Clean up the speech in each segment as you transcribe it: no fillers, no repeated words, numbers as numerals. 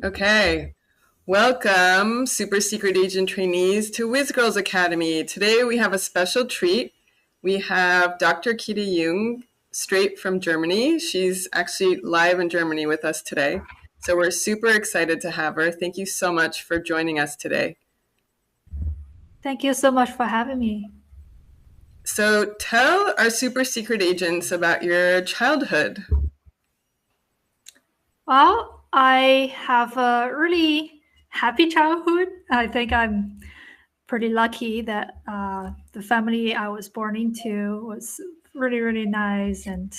Okay. Welcome, Super Secret Agent trainees, to WhizGirls Academy. Today we have a special treat. We have Dr. Kita Yeung, straight from Germany. She's actually live in Germany with us today. So we're super excited to have her. Thank you so much for joining us today. Thank you so much for having me. So tell our super secret agents about your childhood. Well, I have a really happy childhood. I think I'm pretty lucky that the family I was born into was really, really nice and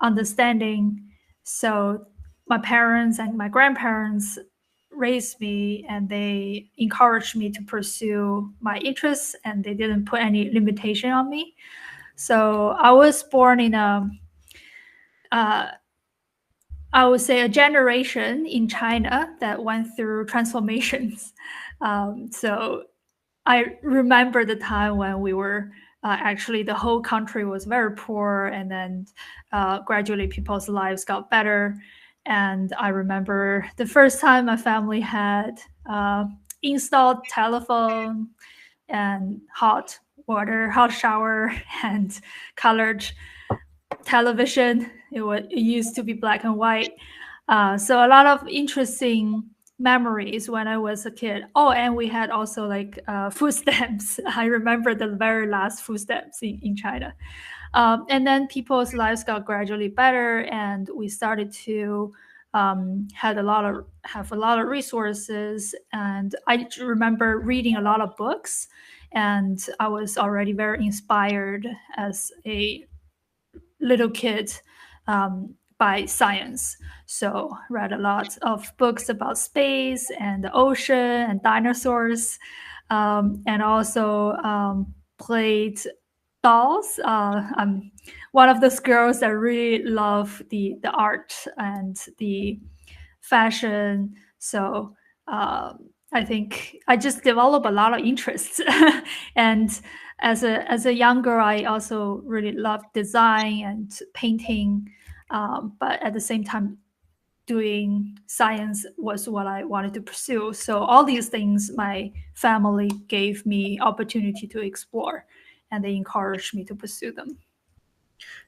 understanding. So my parents and my grandparents raised me and they encouraged me to pursue my interests and they didn't put any limitation on me. So I was born in uh, I would say a generation in China that went through transformations. So I remember the time when we were actually the whole country was very poor, and then gradually people's lives got better. And I remember the first time my family had installed telephone and hot water, hot shower, and colored television. It used to be black and white. So a lot of interesting memories when I was a kid. Oh, and we had also like food stamps. I remember the very last food stamps in China. And then people's lives got gradually better, and we started to have a lot of resources. And I remember reading a lot of books, and I was already very inspired as a little kid by science. So read a lot of books about space and the ocean and dinosaurs, and also played dolls. I'm one of those girls that really love the art and the fashion. So I think I just developed a lot of interests. And as a young girl, I also really loved design and painting. But at the same time, doing science was what I wanted to pursue. So all these things, my family gave me opportunity to explore, and they encouraged me to pursue them.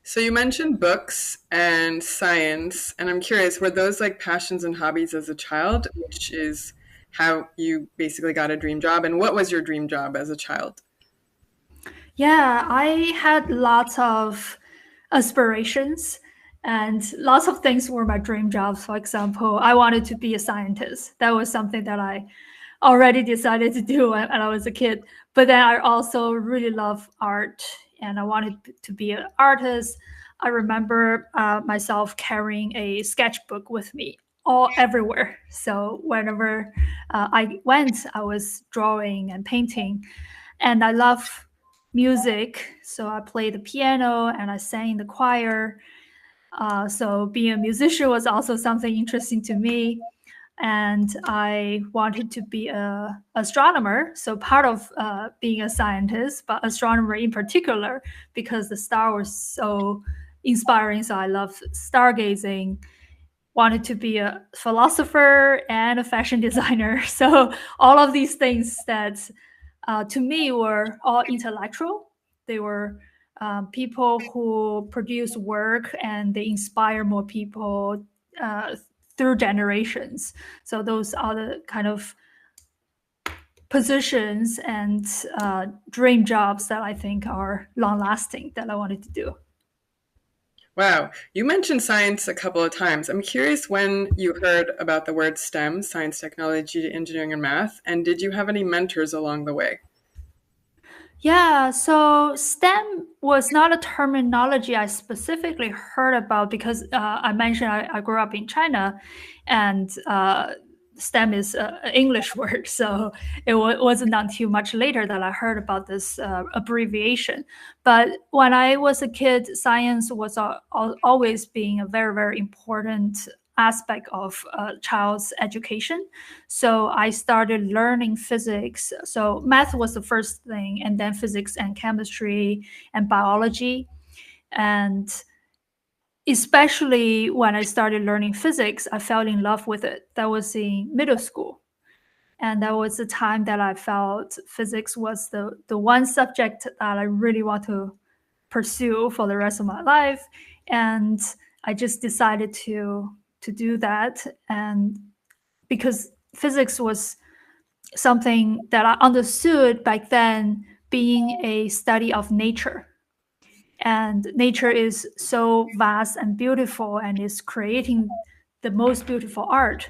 So you mentioned books and science, and I'm curious, were those like passions and hobbies as a child, which is how you basically got a dream job? And what was your dream job as a child? Yeah, I had lots of aspirations and lots of things were my dream jobs. For example, I wanted to be a scientist. That was something that I already decided to do when I was a kid. But then I also really love art and I wanted to be an artist. I remember myself carrying a sketchbook with me all everywhere. So whenever I went, I was drawing and painting. And I love music, so I played the piano and I sang in the choir. So being a musician was also something interesting to me. And I wanted to be a astronomer. So part of being a scientist, but astronomer in particular, because the star was so inspiring. So I love stargazing. Wanted to be a philosopher and a fashion designer. So all of these things that to me were all intellectual. They were people who produce work and they inspire more people uh, through generations. So those are the kind of positions and dream jobs that I think are long lasting that I wanted to do. Wow, you mentioned science a couple of times. I'm curious when you heard about the word STEM, science, technology, engineering, and math, and did you have any mentors along the way? Yeah, so STEM was not a terminology I specifically heard about because I mentioned I grew up in China and STEM is an English word. So it wasn't until much later that I heard about this abbreviation. But when I was a kid, science was always being a very, very important aspect of a child's education. So I started learning physics. So math was the first thing, and then physics and chemistry and biology. And especially when I started learning physics, I fell in love with it. That was in middle school. And that was the time that I felt physics was the one subject that I really want to pursue for the rest of my life. And I just decided to do that. And because physics was something that I understood back then, being a study of nature. And nature is so vast and beautiful and is creating the most beautiful art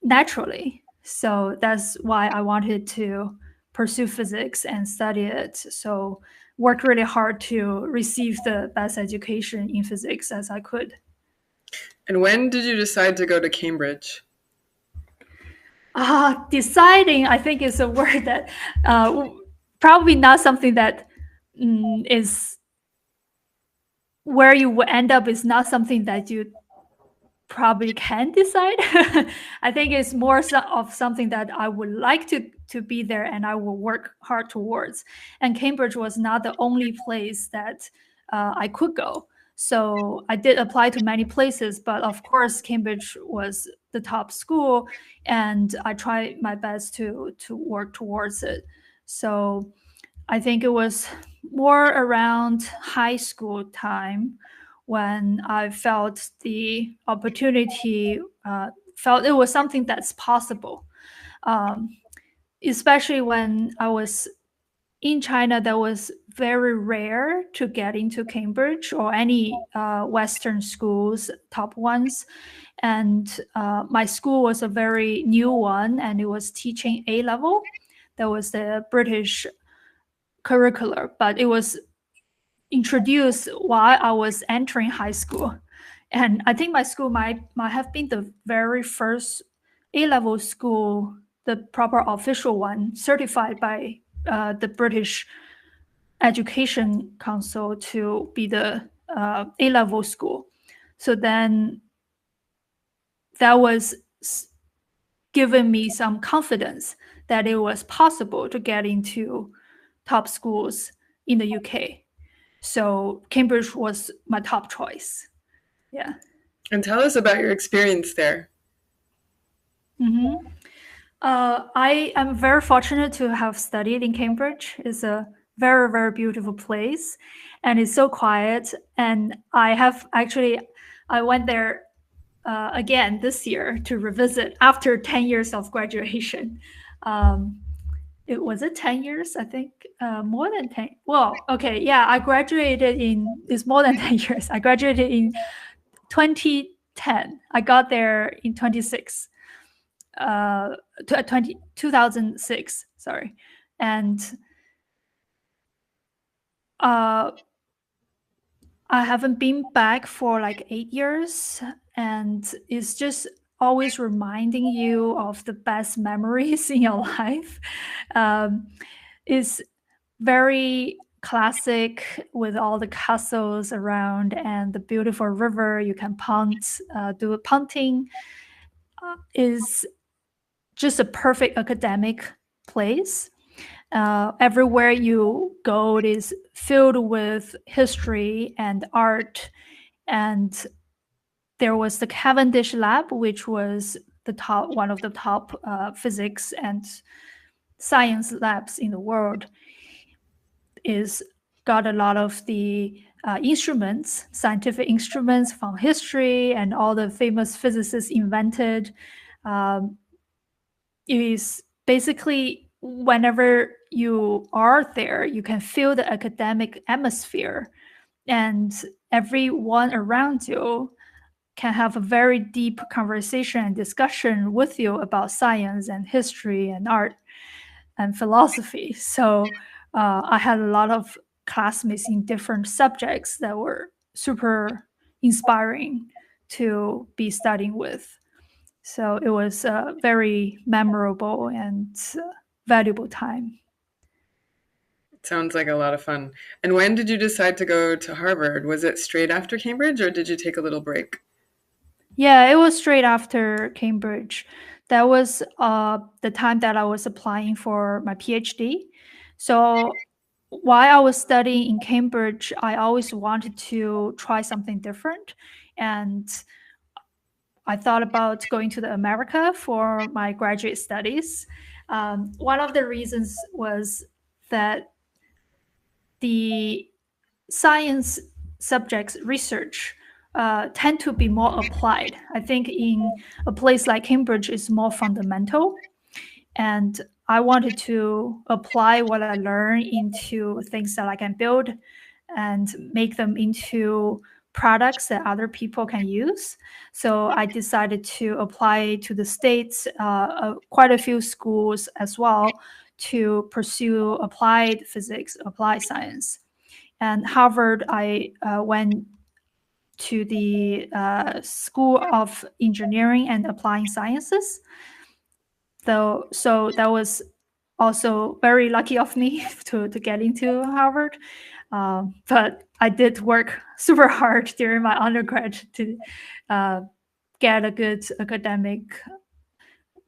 naturally. So that's why I wanted to pursue physics and study it. So worked really hard to receive the best education in physics as I could. And when did you decide to go to Cambridge? Deciding, I think, is a word that probably not something that is where you will end up is not something that you probably can decide. I think it's more of something that I would like to be there and I will work hard towards. And Cambridge was not the only place that I could go. So I did apply to many places, but of course Cambridge was the top school, and I tried my best to work towards it. So I think it was more around high school time when I felt the opportunity, felt it was something that's possible. Um, Especially when I was in China, that was very rare to get into Cambridge or any Western schools, top ones. And my school was a very new one, and it was teaching A level. That was the British curricular, but it was introduced while I was entering high school. And I think my school might have been the very first A-level school, the proper official one, certified by the British Education Council to be the A-level school. So then that was given me some confidence that it was possible to get into top schools in the UK. So Cambridge was my top choice. Yeah. And tell us about your experience there. Mm-hmm. I am very fortunate to have studied in Cambridge. It's a very, very beautiful place, and it's so quiet. And I went there again this year to revisit after 10 years of graduation. Um, it was it 10 years, I think, more than 10. Well, okay, yeah, it's more than 10 years. I graduated in 2010. I got there in 2006, sorry. And uh, I haven't been back for like 8 years, and it's just always reminding you of the best memories in your life. It's very classic with all the castles around and the beautiful river. You can do punting. Is just a perfect academic place. Everywhere you go, it is filled with history and art. And there was the Cavendish Lab, which was one of the top physics and science labs in the world. Is got a lot of the instruments, scientific instruments from history, and all the famous physicists invented. Um, it is basically whenever you are there, you can feel the academic atmosphere, and everyone around you can have a very deep conversation and discussion with you about science and history and art and philosophy. So I had a lot of classmates in different subjects that were super inspiring to be studying with. So it was a very memorable and valuable time. Sounds like a lot of fun. And when did you decide to go to Harvard? Was it straight after Cambridge or did you take a little break? Yeah, it was straight after Cambridge. That was the time that I was applying for my PhD. So while I was studying in Cambridge, I always wanted to try something different. And I thought about going to the America for my graduate studies. One of the reasons was that the science subjects research tend to be more applied. I think in a place like Cambridge is more fundamental, and I wanted to apply what I learned into things that I can build and make them into products that other people can use. So I decided to apply to the States, quite a few schools as well, to pursue applied physics, applied science. And Harvard, I went to the School of Engineering and Applying Sciences. So that was also very lucky of me to get into Harvard. But I did work super hard during my undergrad to get a good academic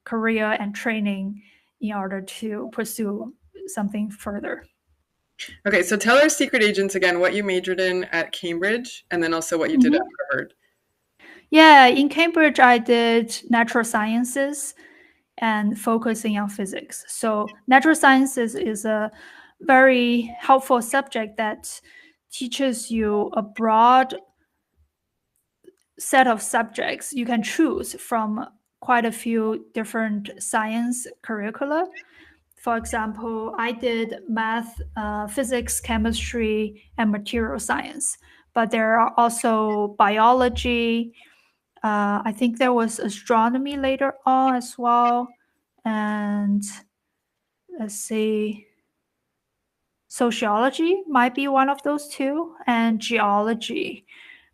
career and training in order to pursue something further. Okay, so tell our secret agents again what you majored in at Cambridge and then also what you did at Mhm. Harvard. Yeah, in Cambridge, I did natural sciences and focusing on physics. So, natural sciences is a very helpful subject that teaches you a broad set of subjects you can choose from quite a few different science curricula. For example, I did math, physics, chemistry, and material science. But there are also biology. I think there was astronomy later on as well. And let's see, sociology might be one of those two, and geology.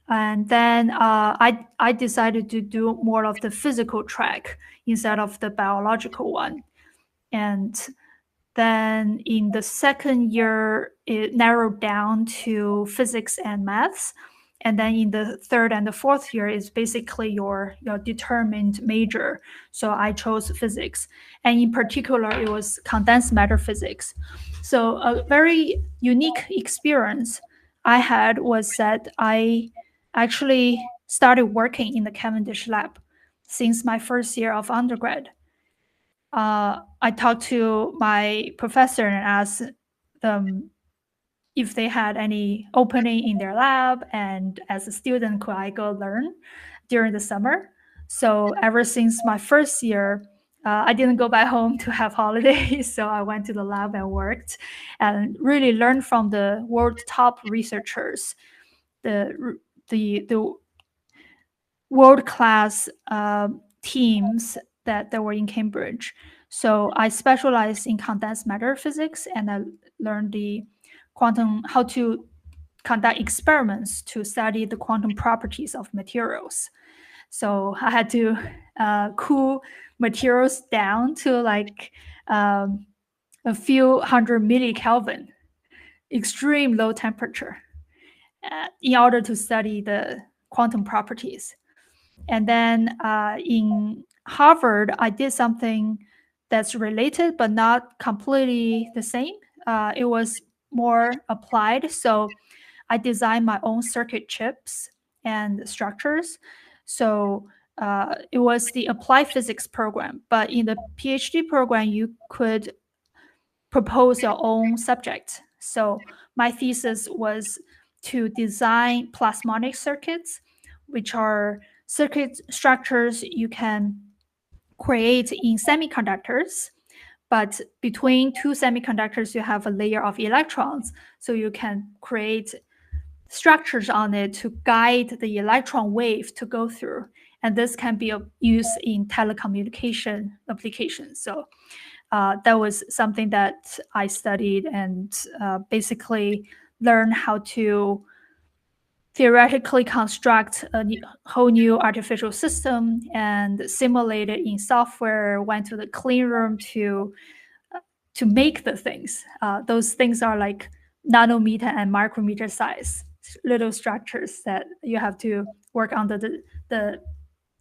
And then I decided to do more of the physical track instead of the biological one. And then in the second year, it narrowed down to physics and maths. And then in the third and the fourth year is basically your determined major. So I chose physics. And in particular, it was condensed matter physics. So a very unique experience I had was that I actually started working in the Cavendish lab since my first year of undergrad. I talked to my professor and asked them if they had any opening in their lab, and as a student, could I go learn during the summer? So ever since my first year, I didn't go back home to have holidays, so I went to the lab and worked, and really learned from the world top researchers, the world class teams that were in Cambridge. So I specialized in condensed matter physics, and I learned the quantum how to conduct experiments to study the quantum properties of materials. So I had to cool materials down to like a few hundred millikelvin, extreme low temperature, in order to study the quantum properties. And then in Harvard, I did something that's related but not completely the same. It was more applied. So I designed my own circuit chips and structures. So it was the applied physics program. But in the PhD program, you could propose your own subject. So my thesis was to design plasmonic circuits, which are circuit structures you can create in semiconductors. But between two semiconductors, you have a layer of electrons. So you can create structures on it to guide the electron wave to go through. And this can be used in telecommunication applications. So that was something that I studied and basically learned how to theoretically construct a whole new artificial system and simulate it in software. Went to the clean room to make the things. Those things are like nanometer and micrometer size little structures that you have to work under the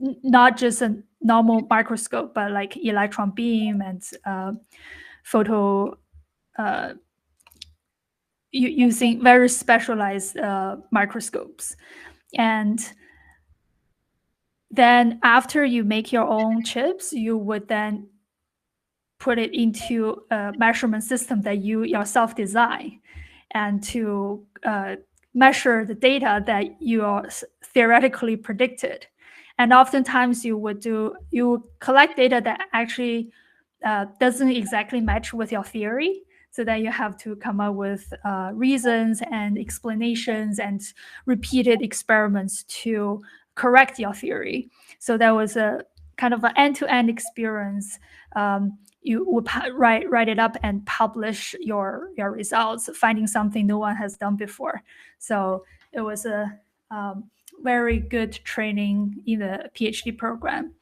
not just a normal microscope, but like electron beam and photo using very specialized microscopes. And then after you make your own chips, you would then put it into a measurement system that you yourself design, and to measure the data that you are theoretically predicted. And oftentimes you collect data that actually doesn't exactly match with your theory. So then you have to come up with reasons and explanations and repeated experiments to correct your theory. So that was a kind of an end-to-end experience. You would write it up and publish your results, finding something no one has done before. So it was a very good training in the PhD program.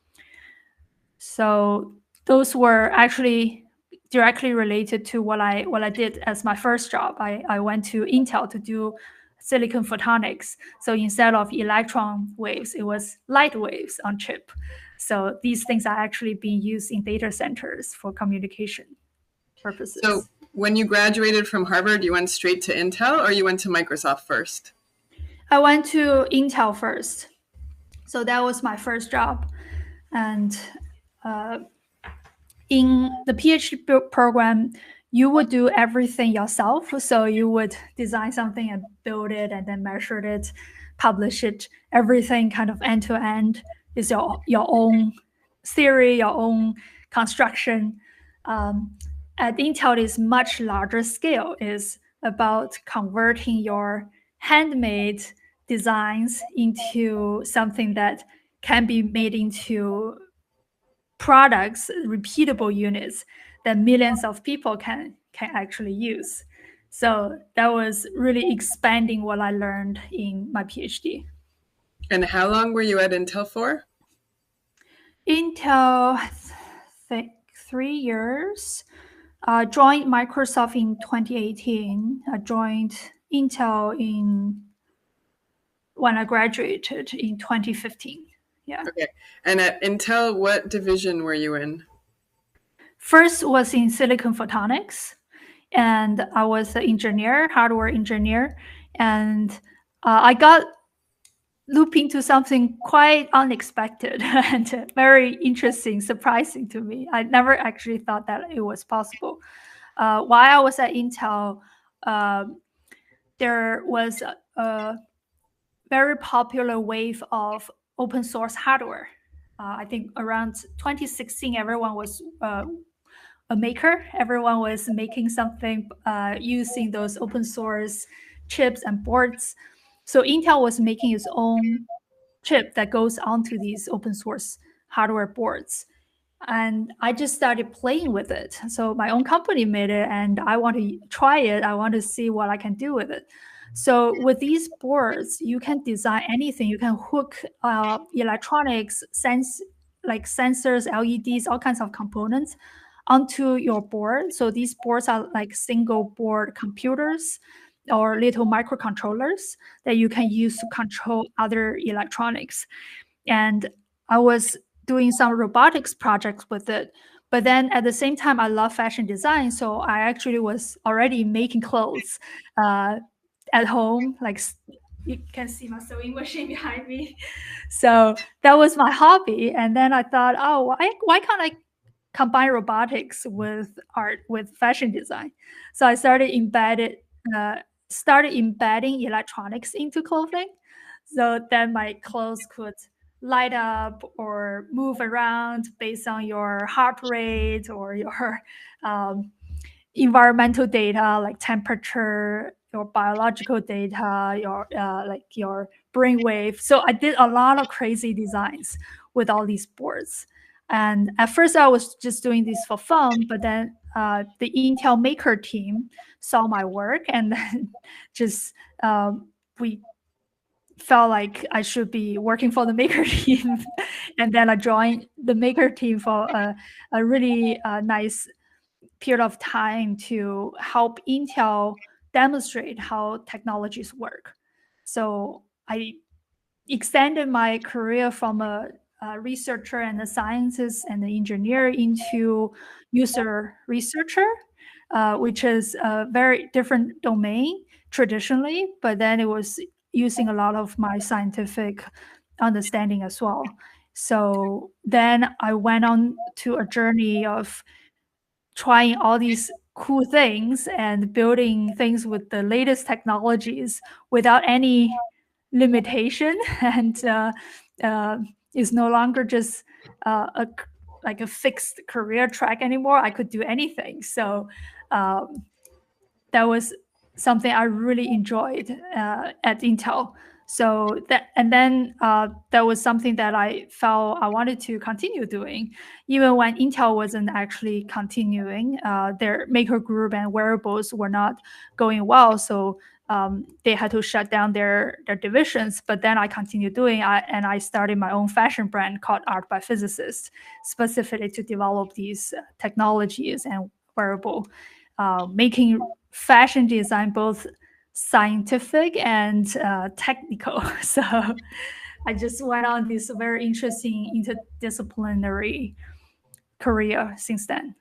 So those were actually directly related to what I did as my first job. I went to Intel to do silicon photonics. So instead of electron waves, it was light waves on chip. So these things are actually being used in data centers for communication So purposes. when you graduated from Harvard, you went straight to Intel or you went to Microsoft first? I went to Intel first. So that was my first job. And in the PhD program, you would do everything yourself. So you would design something and build it and then measure it, publish it. Everything kind of end to end is your own theory, your own construction. At Intel, it is much larger scale. Is about converting your handmade designs into something that can be made into products, repeatable units that millions of people can actually use. So that was really expanding what I learned in my PhD. And how long were you at Intel for? Intel, I think 3 years. Joined Microsoft in 2018. I joined Intel in when I graduated in 2015. Yeah. Okay. And at Intel, what division were you in? First was in silicon photonics, and I was an engineer, hardware engineer, and I got looped into something quite unexpected and very interesting, surprising to me. I never actually thought that it was possible. While I was at Intel, there was a very popular wave of open source hardware. I think around 2016, everyone was a maker. Everyone was making something using those open source chips and boards. So Intel was making its own chip that goes onto these open source hardware boards. And I just started playing with it. So my own company made it, and I want to try it. I want to see what I can do with it. So with these boards, you can design anything. You can hook electronics, like sensors, LEDs, all kinds of components onto your board. So these boards are like single board computers or little microcontrollers that you can use to control other electronics. And I was doing some robotics projects with it. But then at the same time, I love fashion design. So I actually was already making clothes at home. Like you can see my sewing machine behind me. So that was my hobby. And then I thought, oh, why can't I combine robotics with art, with fashion design? So I started embedding electronics into clothing, so then my clothes could light up or move around based on your heart rate or your um, environmental data like temperature, your biological data, your like your brainwave. So I did a lot of crazy designs with all these boards. And at first I was just doing this for fun, but then the Intel Maker team saw my work, and then just we felt like I should be working for the Maker team. And then I joined the Maker team for a really nice period of time to help Intel demonstrate how technologies work. So I extended my career from a researcher and a scientist and an engineer into user researcher. which is a very different domain traditionally, but then it was using a lot of my scientific understanding as well. So then I went on to a journey of trying all these cool things and building things with the latest technologies without any limitation and uh, is no longer just like a fixed career track anymore. I could do anything. So um, that was something I really enjoyed at Intel. So that, and then that was something that I felt I wanted to continue doing, even when Intel wasn't actually continuing. Their maker group and wearables were not going well, so they had to shut down their divisions. But then I continued doing, and I started my own fashion brand called Art by Physicist, specifically to develop these technologies and wearable, making fashion design both scientific and technical. So I just went on this very interesting interdisciplinary career since then.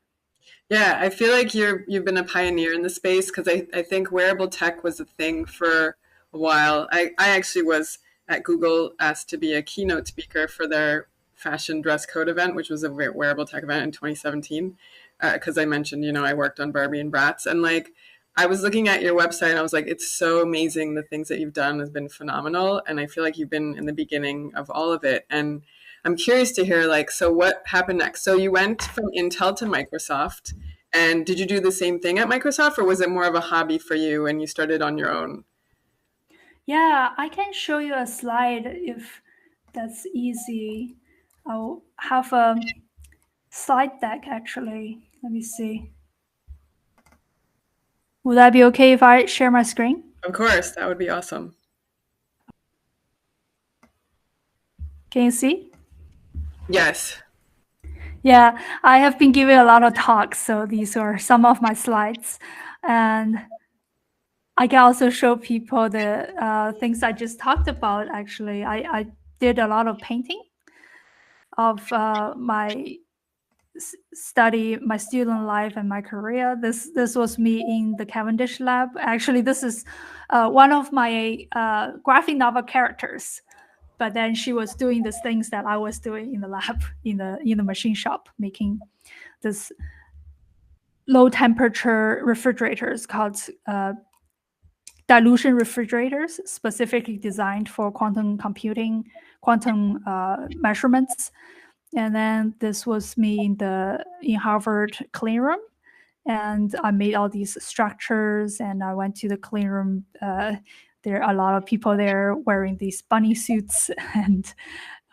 Yeah, I feel like you've been a pioneer in the space because I think wearable tech was a thing for a while. I actually was at Google asked to be a keynote speaker for their fashion dress code event, which was a wearable tech event in 2017. Because I mentioned, I worked on Barbie and Bratz, and like I was looking at your website, and I was like, it's so amazing. The things that you've done has been phenomenal, and I feel like you've been in the beginning of all of it. And I'm curious to hear, like, so what happened next? So you went from Intel to Microsoft, and did you do the same thing at Microsoft, or was it more of a hobby for you and you started on your own? Yeah, I can show you a slide if that's easy. I'll have a slide deck actually. Let me see. Would that be okay if I share my screen? Of course, that would be awesome. Can you see? Yes. Yeah, I have been giving a lot of talks, so these are some of my slides. And I can also show people the things I just talked about. Actually, I did a lot of painting of my study, my student life, and my career. This was me in the Cavendish lab. Actually, this is one of my graphic novel characters. But then she was doing the things that I was doing in the lab, in the machine shop, making this low temperature refrigerators called dilution refrigerators, specifically designed for quantum computing, quantum measurements. And then this was me in Harvard clean room, and I made all these structures. And I went to the clean room. There are a lot of people there wearing these bunny suits, and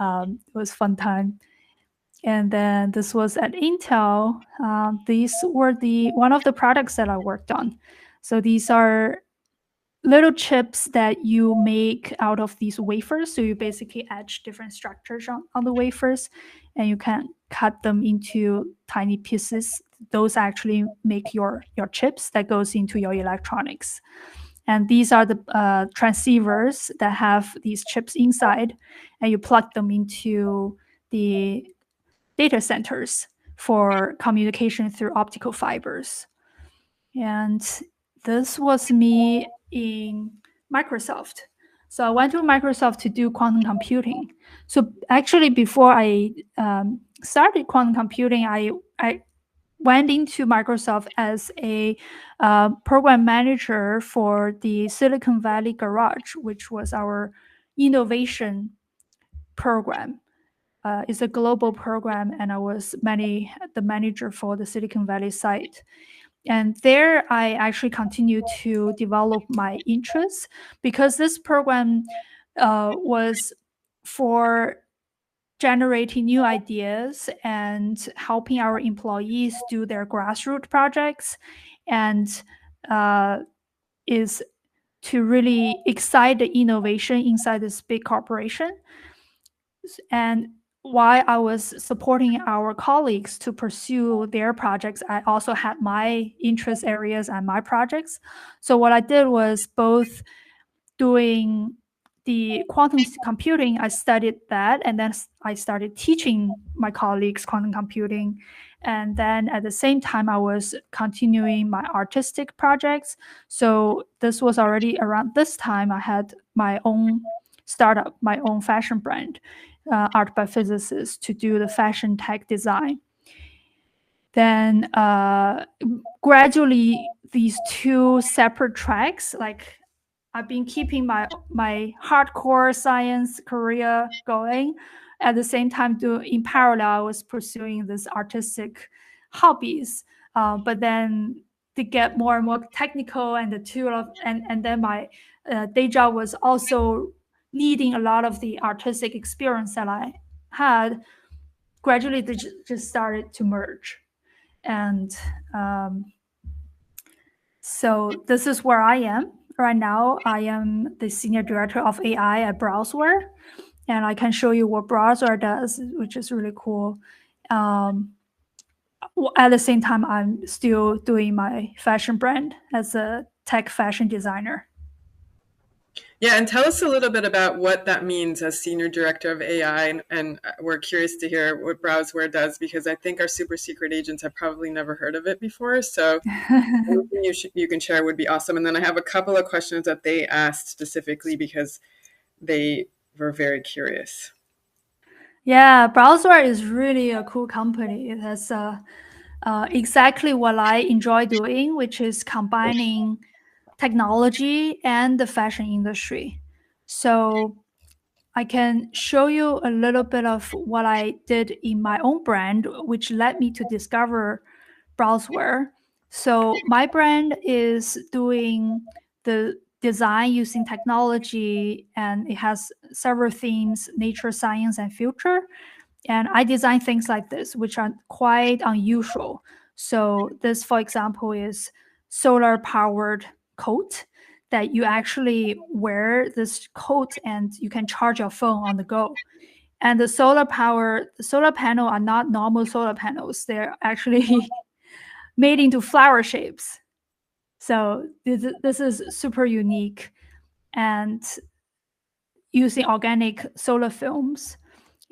it was fun time. And then this was at Intel. These were one of the products that I worked on. So these are little chips that you make out of these wafers. So you basically etch different structures on the wafers, and you can cut them into tiny pieces. Those actually make your chips that goes into your electronics. And these are the transceivers that have these chips inside, and you plug them into the data centers for communication through optical fibers. And this was me in Microsoft. So I went to Microsoft to do quantum computing. So actually, before I started quantum computing, I went into Microsoft as a program manager for the Silicon Valley Garage, which was our innovation program. It's a global program, and I was the manager for the Silicon Valley site. And there, I actually continued to develop my interests, because this program was for generating new ideas and helping our employees do their grassroots projects, and is to really excite the innovation inside this big corporation. And while I was supporting our colleagues to pursue their projects, I also had my interest areas and my projects. So what I did was both doing the quantum computing, I studied that, and then I started teaching my colleagues quantum computing. And then at the same time, I was continuing my artistic projects. So this was already around this time, I had my own startup, my own fashion brand, Art by Physicist, to do the fashion tech design. Then gradually, these two separate tracks, like I've been keeping my hardcore science career going. At the same time, in parallel, I was pursuing this artistic hobbies. But then to get more and more technical, and and then my day job was also needing a lot of the artistic experience that I had. Gradually, they just started to merge, and so this is where I am right now. I am the senior director of AI at Browseware, and I can show you what Browseware does, which is really cool. At the same time, I'm still doing my fashion brand as a tech fashion designer. Yeah, and tell us a little bit about what that means as Senior Director of AI. And we're curious to hear what Browseware does, because I think our super secret agents have probably never heard of it before. So anything you can share would be awesome. And then I have a couple of questions that they asked specifically because they were very curious. Yeah, Browseware is really a cool company. It has exactly what I enjoy doing, which is combining technology and the fashion industry. So I can show you a little bit of what I did in my own brand, which led me to discover Browseware. So my brand is doing the design using technology, and it has several themes: nature, science, and future. And I design things like this, which are quite unusual. So this, for example, is solar powered coat that you actually wear this coat and you can charge your phone on the go. And the solar panel are not normal solar panels. They're actually made into flower shapes. So this is super unique, and using organic solar films.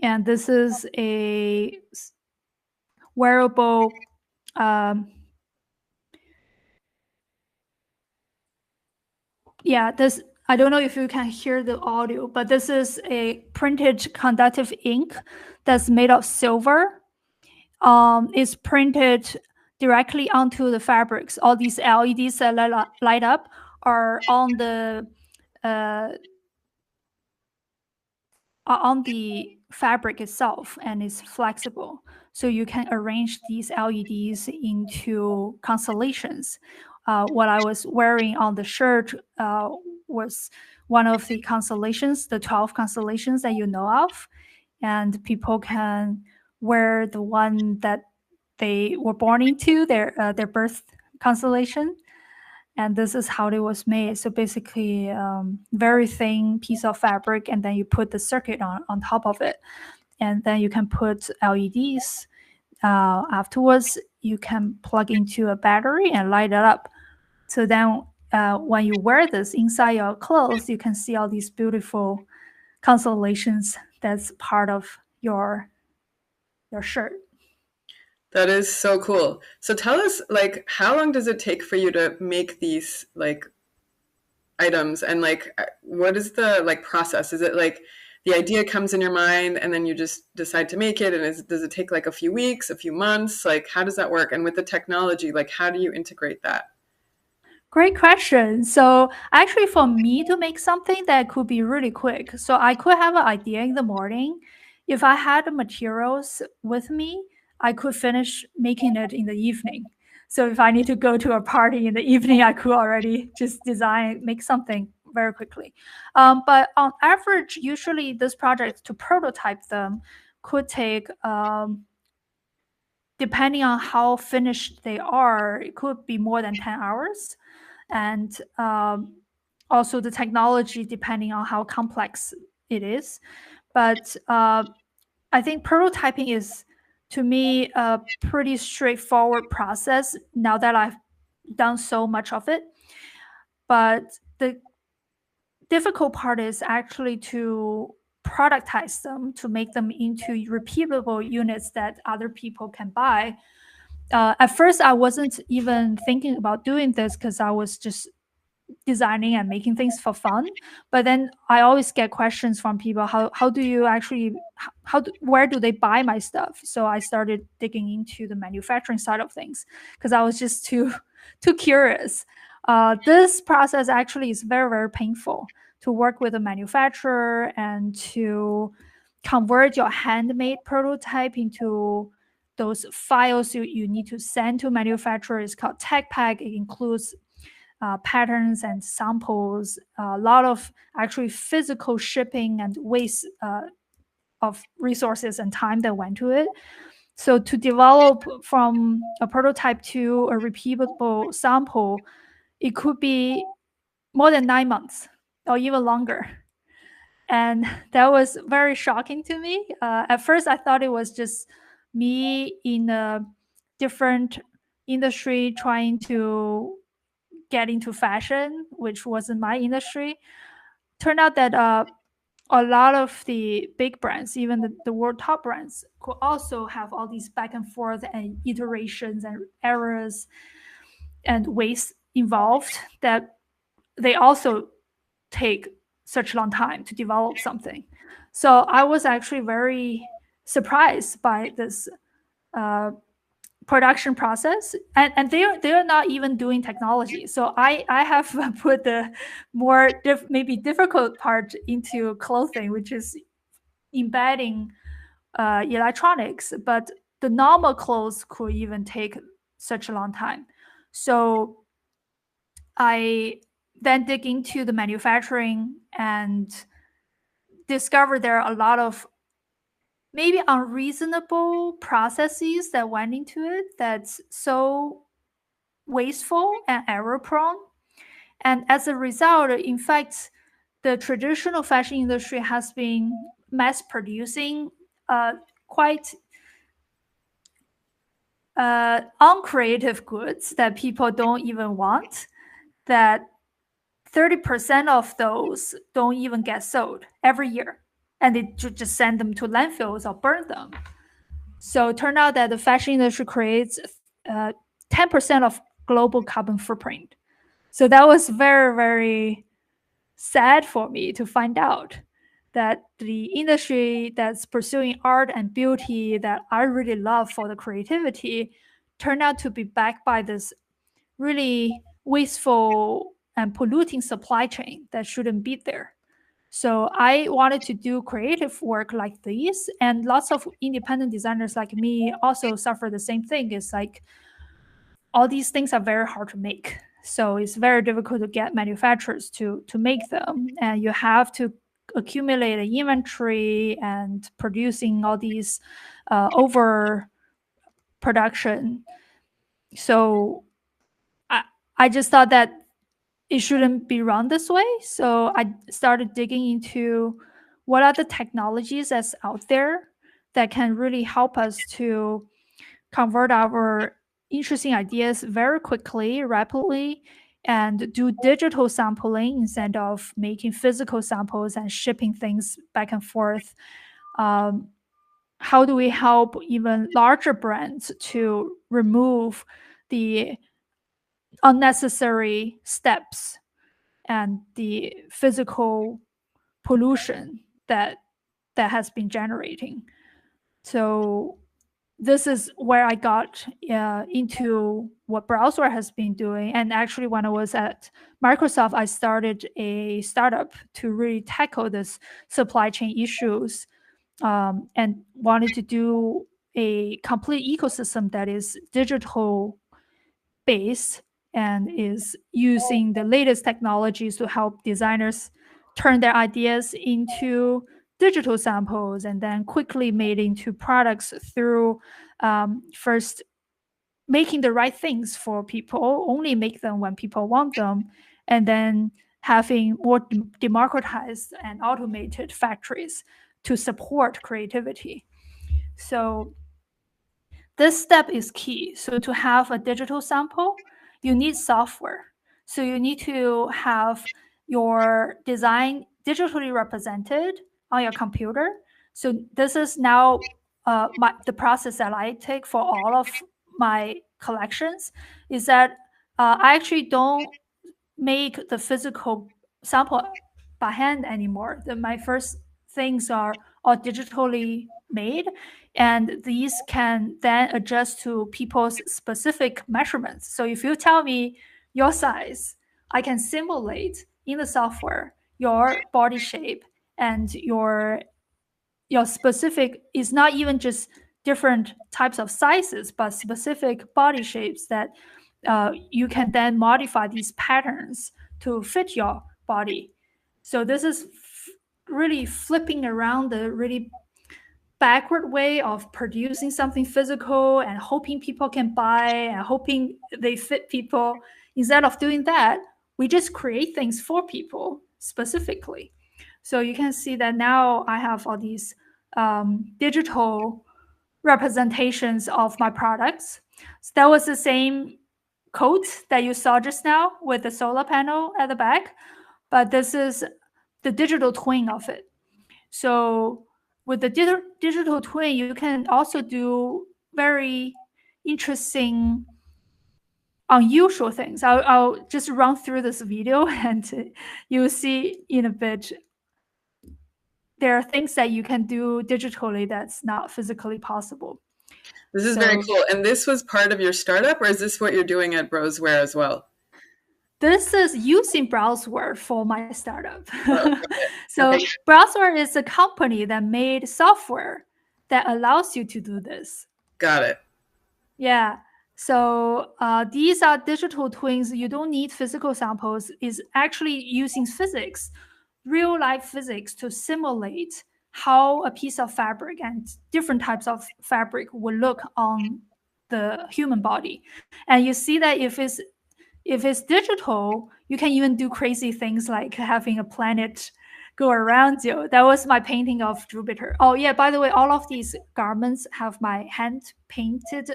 And this is a wearable yeah, this, I don't know if you can hear the audio, but this is a printed conductive ink that's made of silver. It's printed directly onto the fabrics. All these LEDs that light up are uh, on the fabric itself, and it's flexible. So you can arrange these LEDs into constellations. What I was wearing on the shirt was one of the constellations, the 12 constellations that you know of. And people can wear the one that they were born into, their birth constellation. And this is how it was made. So basically, very thin piece of fabric, and then you put the circuit on top of it, and then you can put LEDs. Afterwards, you can plug into a battery and light it up. So then, when you wear this inside your clothes, you can see all these beautiful constellations that's part of your shirt. That is so cool. So tell us, like, how long does it take for you to make these like items, and like what is the like process? Is it like the idea comes in your mind and then you just decide to make it, and does it take like a few weeks, a few months? Like how does that work? And with the technology, like how do you integrate that? Great question. So actually, for me to make something that could be really quick, so I could have an idea in the morning. If I had the materials with me, I could finish making it in the evening. So if I need to go to a party in the evening, I could already just make something very quickly. But on average, usually this project to prototype them could take depending on how finished they are, it could be more than 10 hours. And also the technology, depending on how complex it is. But I think prototyping is, to me, a pretty straightforward process now that I've done so much of it. But the difficult part is actually to productize them, to make them into repeatable units that other people can buy. At first, I wasn't even thinking about doing this because I was just designing and making things for fun. But then I always get questions from people, how do you actually, where do they buy my stuff? So I started digging into the manufacturing side of things because I was just too too curious. This process actually is very, very painful, to work with a manufacturer and to convert your handmade prototype into those files you need to send to manufacturer. Is called tech pack. It includes patterns and samples, a lot of actually physical shipping and waste of resources and time that went to it. So to develop from a prototype to a repeatable sample, it could be more than 9 months or even longer. And that was very shocking to me. At first, I thought it was just me in a different industry trying to get into fashion, which wasn't my industry. Turned out that a lot of the big brands, even the world top brands, could also have all these back and forth and iterations and errors and waste involved, that they also take such long time to develop something. So I was actually very surprised by this uh, production process, and they're not even doing technology. So I have put the more maybe difficult part into clothing, which is embedding electronics, but the normal clothes could even take such a long time. So I then dig into the manufacturing and discovered there are a lot of maybe unreasonable processes that went into it that's so wasteful and error prone. And as a result, in fact, the traditional fashion industry has been mass producing quite uncreative goods that people don't even want, that 30% of those don't even get sold every year. And they just send them to landfills or burn them. So it turned out that the fashion industry creates 10% of global carbon footprint. So that was very, very sad for me to find out that the industry that's pursuing art and beauty that I really love for the creativity turned out to be backed by this really wasteful and polluting supply chain that shouldn't be there. So I wanted to do creative work like this, and lots of independent designers like me also suffer the same thing. It's like all these things are very hard to make. So it's very difficult to get manufacturers to make them. And you have to accumulate an inventory and producing all these over production. So I just thought that it shouldn't be run this way. So I started digging into what are the technologies that's out there that can really help us to convert our interesting ideas very quickly, rapidly, and do digital sampling instead of making physical samples and shipping things back and forth. Um, how do we help even larger brands to remove the unnecessary steps and the physical pollution that has been generating? So this is where I got into what Browser has been doing. And actually, when I was at Microsoft, I started a startup to really tackle this supply chain issues, and wanted to do a complete ecosystem that is digital based and is using the latest technologies to help designers turn their ideas into digital samples and then quickly made into products through first making the right things for people, only make them when people want them, and then having more democratized and automated factories to support creativity. So this step is key. So to have a digital sample, you need software. So you need to have your design digitally represented on your computer. So this is now the process that I take for all of my collections, is that I actually don't make the physical sample by hand anymore. My first things are all digitally made, and these can then adjust to people's specific measurements. So if you tell me your size, I can simulate in the software your body shape, and your specific is not even just different types of sizes, but specific body shapes that you can then modify these patterns to fit your body. So this is really flipping around the really backward way of producing something physical and hoping people can buy and hoping they fit people. Instead of doing that, we just create things for people specifically. So you can see that now I have all these digital representations of my products. So that was the same coat that you saw just now with the solar panel at the back, but this is the digital twin of it. So with the digital twin, you can also do very interesting, unusual things. I'll just run through this video and you'll see in a bit. There are things that you can do digitally that's not physically possible. This is very cool. And this was part of your startup, or is this what you're doing at Brosware as well? This is using Browseware for my startup. Oh, So okay. Browseware is a company that made software that allows you to do this. Got it. Yeah. So these are digital twins. You don't need physical samples. Is actually using physics, real life physics, to simulate how a piece of fabric and different types of fabric will look on the human body. And you see that if it's digital, you can even do crazy things like having a planet go around you. That was my painting of Jupiter. Oh yeah, by the way, all of these garments have my hand painted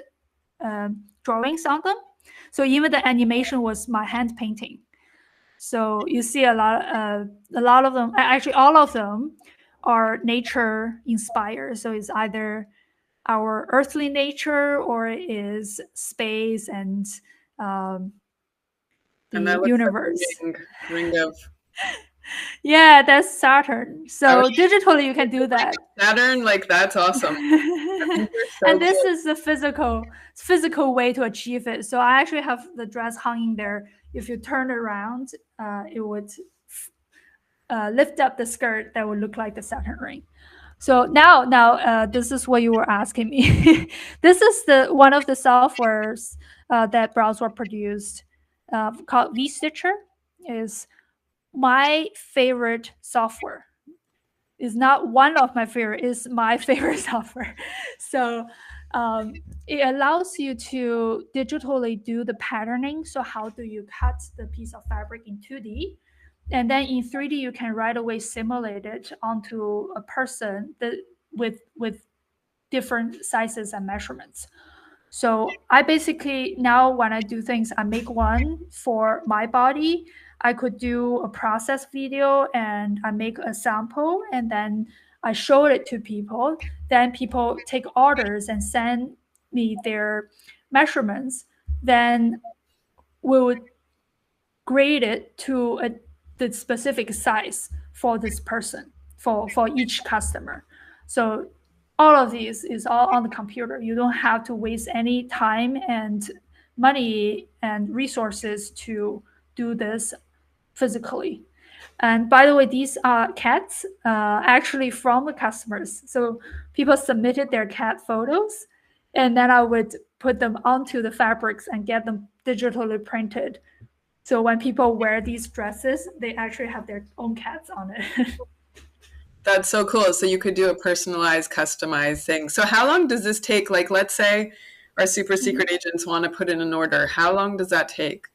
drawings on them. So even the animation was my hand painting. So you see a lot of them. Actually, all of them are nature inspired. So it's either our earthly nature or it is space and And the that looks universe. like a ring of Yeah, that's Saturn. I So was digitally, you can do that. Saturn. Like, that's awesome. I think they're so And this cool. is the physical way to achieve it. So I actually have the dress hanging there. If you turn around, it would lift up the skirt that would look like the Saturn ring. So now, this is what you were asking me. This is the one of the softwares that Browseware produced, called vStitcher. Is my favorite software. Is not one of my favorite, is my favorite software. So it allows you to digitally do the patterning. So how do you cut the piece of fabric in 2D? And then in 3D, you can right away simulate it onto a person with different sizes and measurements. So I basically now when I do things, I make one for my body. I could do a process video and I make a sample and then I show it to people. Then people take orders and send me their measurements. Then we would grade it to the specific size for this person, for each customer. So all of these is all on the computer. You don't have to waste any time and money and resources to do this physically. And by the way, these are cats actually from the customers. So people submitted their cat photos, and then I would put them onto the fabrics and get them digitally printed. So when people wear these dresses, they actually have their own cats on it. That's so cool. So you could do a personalized, customized thing. So how long does this take? Like, let's say our super secret agents want to put in an order. How long does that take?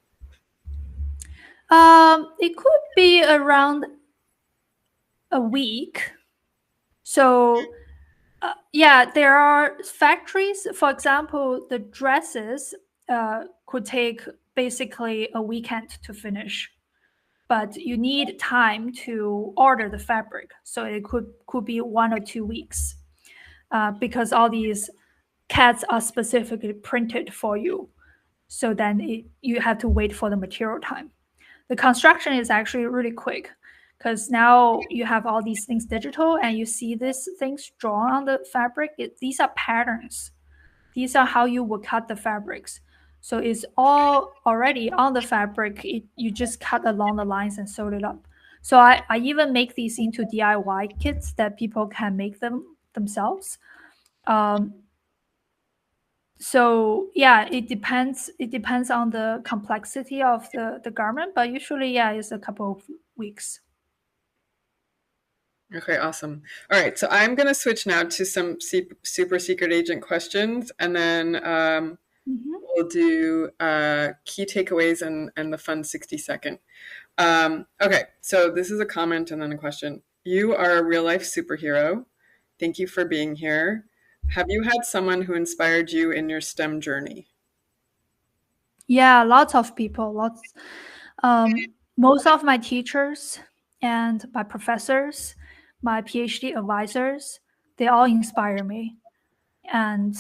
It could be around a week. So yeah, there are factories. For example, the dresses could take basically a weekend to finish. but you need time to order the fabric. So it could be 1 or 2 weeks, because all these cats are specifically printed for you. So then you have to wait for the material time. The construction is actually really quick because now you have all these things digital and you see these things drawn on the fabric. These are patterns. These are how you would cut the fabrics. So it's all already on the fabric. You just cut along the lines and sew it up. So I even make these into DIY kits that people can make them themselves. Um, so yeah, it depends. It depends on the complexity of the garment, but usually, yeah, it's a couple of weeks. Okay, awesome. All right, so I'm going to switch now to some super secret agent questions, and then Mhm. we'll do key takeaways and the fun 60-second. Okay, so this is a comment and then a question. You are a real life superhero. Thank you for being here. Have you had someone who inspired you in your STEM journey? Yeah, lots of people, lots. Most of my teachers and my professors, my PhD advisors, they all inspire me. And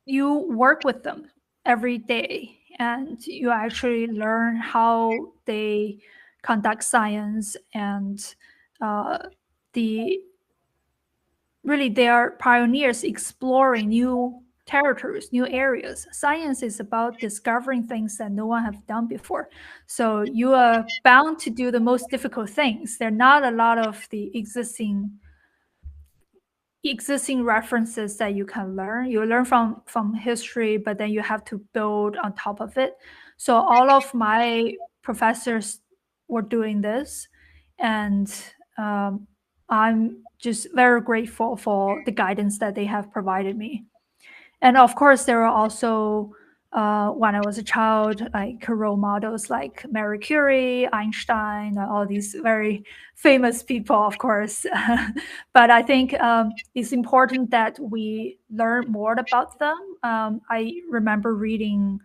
you work with them every day and you actually learn how they conduct science and uh, the really they are pioneers exploring new territories, new areas. Science is about discovering things that no one have done before. So you are bound to do the most difficult things. There are not a lot of the existing references that you can learn. You learn from history, but then you have to build on top of it. So all of my professors were doing this, and I'm just very grateful for the guidance that they have provided me. And of course, there are also when I was a child, like role models like Marie Curie, Einstein, all these very famous people, of course. But I think it's important that we learn more about them. I remember reading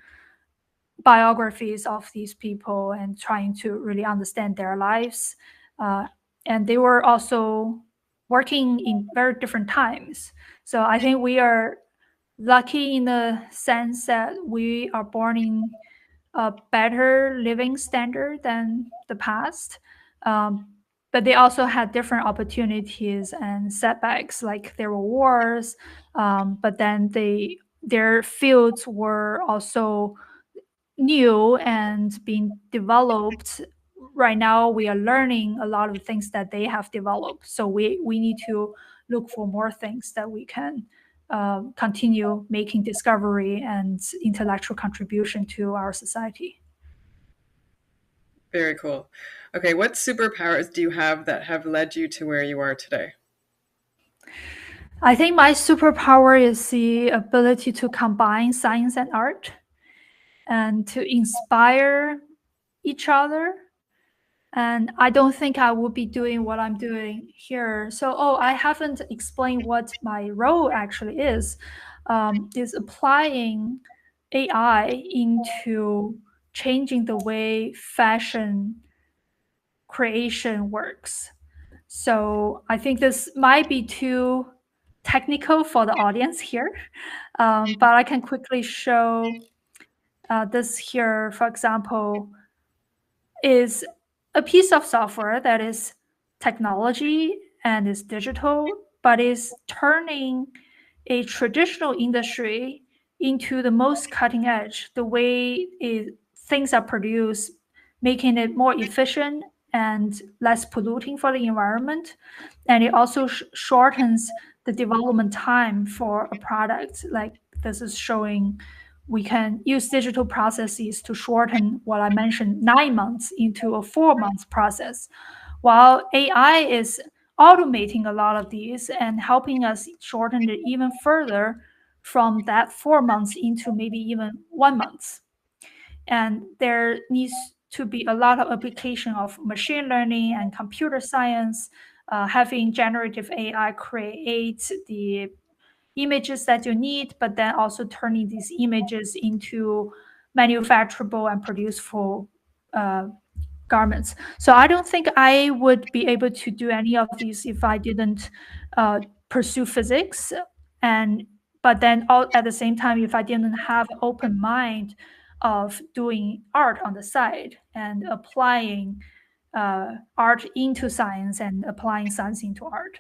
biographies of these people and trying to really understand their lives. Uh, and they were also working in very different times. So I think we are lucky in the sense that we are born in a better living standard than the past. Um, but they also had different opportunities and setbacks, like there were wars, but then their fields were also new and being developed. Right now we are learning a lot of things that they have developed, so we need to look for more things that we can continue making discovery and intellectual contribution to our society. Very cool. Okay, what superpowers do you have that have led you to where you are today? I think my superpower is the ability to combine science and art and to inspire each other. And I don't think I would be doing what I'm doing here. So, I haven't explained what my role actually is applying AI into changing the way fashion creation works. So I think this might be too technical for the audience here, but I can quickly show this here. For example, is a piece of software that is technology and is digital, but is turning a traditional industry into the most cutting edge, the way things are produced, making it more efficient and less polluting for the environment. And it also shortens the development time for a product. Like this is showing we can use digital processes to shorten what I mentioned, 9 months into a 4 month process, while AI is automating a lot of these and helping us shorten it even further from that 4 months into maybe even 1 month. And there needs to be a lot of application of machine learning and computer science, having generative AI create the images that you need, but then also turning these images into manufacturable and producible garments. So I don't think I would be able to do any of these if I didn't pursue physics. And but then at the same time, if I didn't have an open mind of doing art on the side and applying art into science and applying science into art.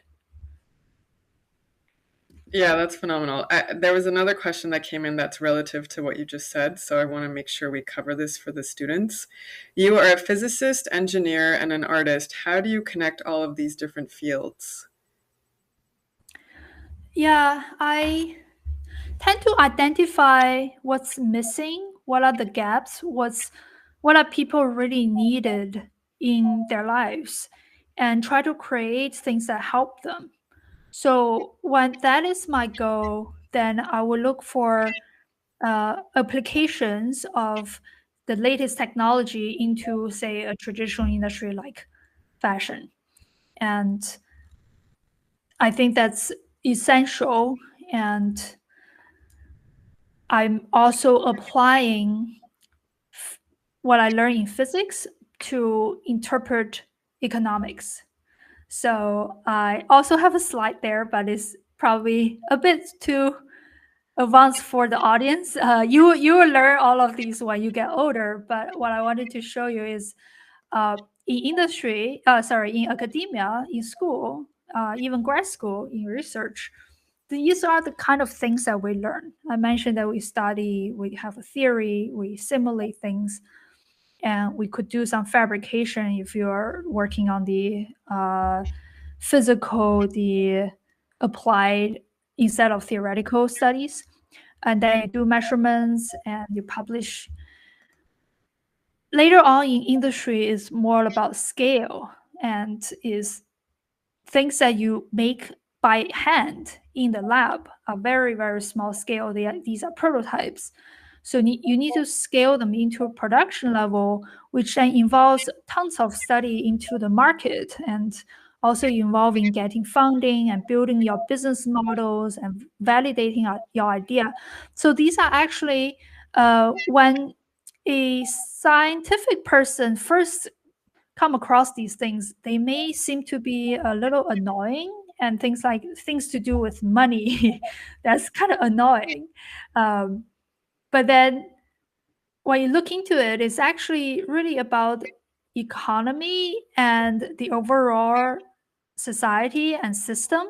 Yeah, that's phenomenal. There was another question that came in that's relative to what you just said, so I want to make sure we cover this for the students. You are a physicist, engineer, and an artist. How do you connect all of these different fields? Yeah, I tend to identify what's missing, what are the gaps, what are people really needed in their lives, and try to create things that help them. So when that is my goal, then I will look for applications of the latest technology into, say, a traditional industry like fashion. And I think that's essential. And I'm also applying what I learned in physics to interpret economics. So I also have a slide there, but it's probably a bit too advanced for the audience. You will learn all of these when you get older. But what I wanted to show you is in industry, in academia, in school, even grad school, in research, these are the kind of things that we learn. I mentioned that we study, we have a theory, we simulate things, and we could do some fabrication if you're working on the physical, the applied instead of theoretical studies. And then you do measurements and you publish. Later on in industry is more about scale and is things that you make by hand in the lab are very, very small scale. These are prototypes. So you need to scale them into a production level, which then involves tons of study into the market and also involving getting funding and building your business models and validating your idea. So these are actually when a scientific person first come across these things, they may seem to be a little annoying and things to do with money. That's kind of annoying. Um, but then when you look into it, it's actually really about economy and the overall society and system.